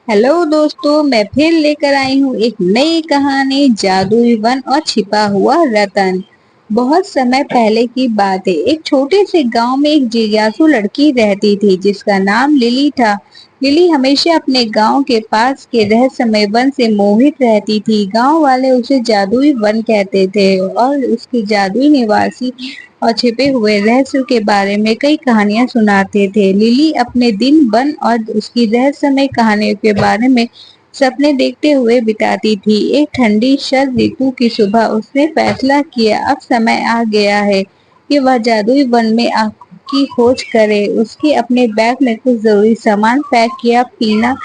Hello दोस्तों, मैं फिर लेकर आई हूँ एक नई कहानी, जादुई वन और छिपा हुआ रतन। बहुत समय पहले की बात है। एक छोटे से गांव में एक जिज्ञासु लड़की रहती थी जिसका नाम लिली था। लिली हमेशा अपने गांव के पास के रहस्यमय वन से मोहित रहती थी। गांव वाले उसे जादुई वन कहते थे और उसके जादुई निवासी और छिपे हुए रहस्य के बारे में कई कहानियां सुनाते थे। लिली अपने दिन वन और उसकी रहस्यमय कहानियों के बारे में सपने देखते हुए बिताती थी। एक ठंडी शरद ऋतु की सुबह उसने फैसला किया, अब समय आ गया है कि वह जादुई वन में की खोज करे। उसके अपने बैग में कुछ जरूरी सामान पैक किया, पीना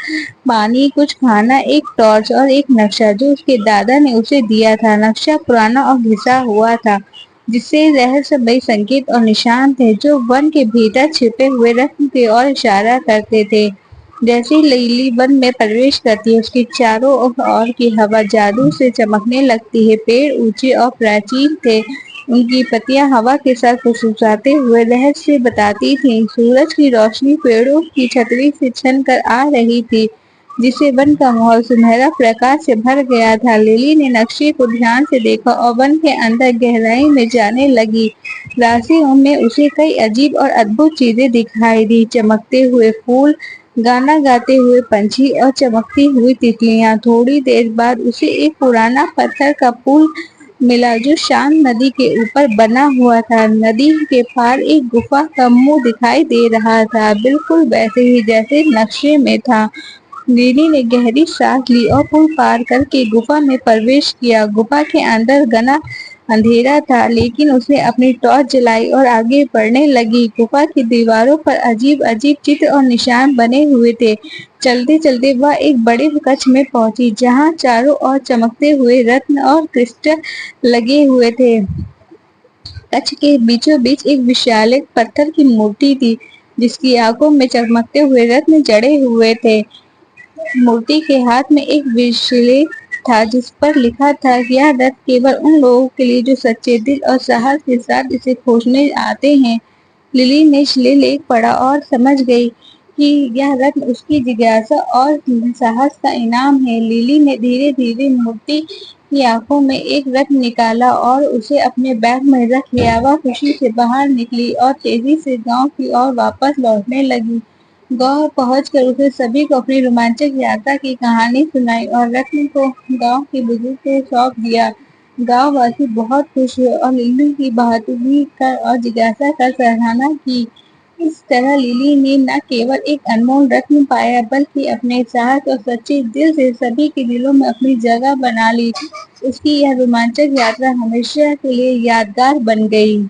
पानी, कुछ खाना, एक टॉर्च और एक नक्शा जो उसके दादा ने उसे दिया था। नक्शा पुराना और घिसा हुआ था जिससे रहस्यमय संकेत और निशान थे जो वन के भीतर छिपे हुए रत्न की ओर इशारा करते थे। जैसे ही लिली वन में प्रवेश करती है, उसके चारों ओर की हवा जादू से चमकने लगती है। पेड़ ऊंचे और प्राचीन थे, उनकी पत्तियां हवा के साथ फुसफुसाते हुए रहस्य बताती थीं। सूरज की रोशनी पेड़ों की छतरी से छन कर आ रही थी जिससे वन का माहौल सुनहरा प्रकाश से भर गया था। लिली ने नक्शे को ध्यान से देखा और वन के अंदर गहराई में जाने लगी। रास्ते में उसे कई अजीब और अद्भुत चीजें दिखाई दी, चमकते हुए फूल, गाना गाते हुए पंछी और चमकती हुई तितलियां। थोड़ी देर बाद उसे एक पुराना पत्थर का पुल मिला जो शांत नदी के ऊपर बना हुआ था। नदी के पार एक गुफा का मुंह दिखाई दे रहा था, बिल्कुल वैसे ही जैसे नक्शे में था। लिली ने गहरी सांस ली और पुल पार करके गुफा में प्रवेश किया। गुफा के अंदर घना अंधेरा था, लेकिन उसने अपनी टॉर्च जलाई और आगे बढ़ने लगी। गुफा की दीवारों पर अजीब अजीब चित्र और निशान बने हुए थे। चलते चलते वह एक बड़े कक्ष में पहुंची जहां चारों ओर चमकते हुए रत्न और क्रिस्टल लगे हुए थे। कक्ष के बीचों बीच एक विशाल पत्थर की मूर्ति थी जिसकी आंखों में चमकते हुए रत्न जड़े हुए थे। मूर्ति के हाथ में एक विशलेष था जिस पर लिखा था कि यह रथ केवल उन लोगों के लिए जो सच्चे दिल और साहस के साथ इसे खोजने आते हैं। लिली ने शिलालेख पढ़ा और समझ गई कि यह रत्न उसकी जिज्ञासा और साहस का इनाम है। लिली ने धीरे धीरे मूर्ति की आंखों में एक रत्न निकाला और उसे अपने बैग में रख लिया। वह खुशी से बाहर निकली और तेजी से गांव की ओर वापस लौटने लगी। गांव पहुंचकर उसने सभी को अपनी रोमांचक यात्रा की कहानी सुनाई और रत्न को गांव के बुजुर्ग को सौंप दिया। गांव वासी बहुत खुश हुए और लिली की बहादुरी का और जिज्ञासा का सराहना की। इस तरह लिली ने न केवल एक अनमोल रत्न पाया बल्कि अपने साहस और सच्चे दिल से सभी के दिलों में अपनी जगह बना ली। उसकी यह रोमांचक यात्रा हमेशा के लिए यादगार बन गई।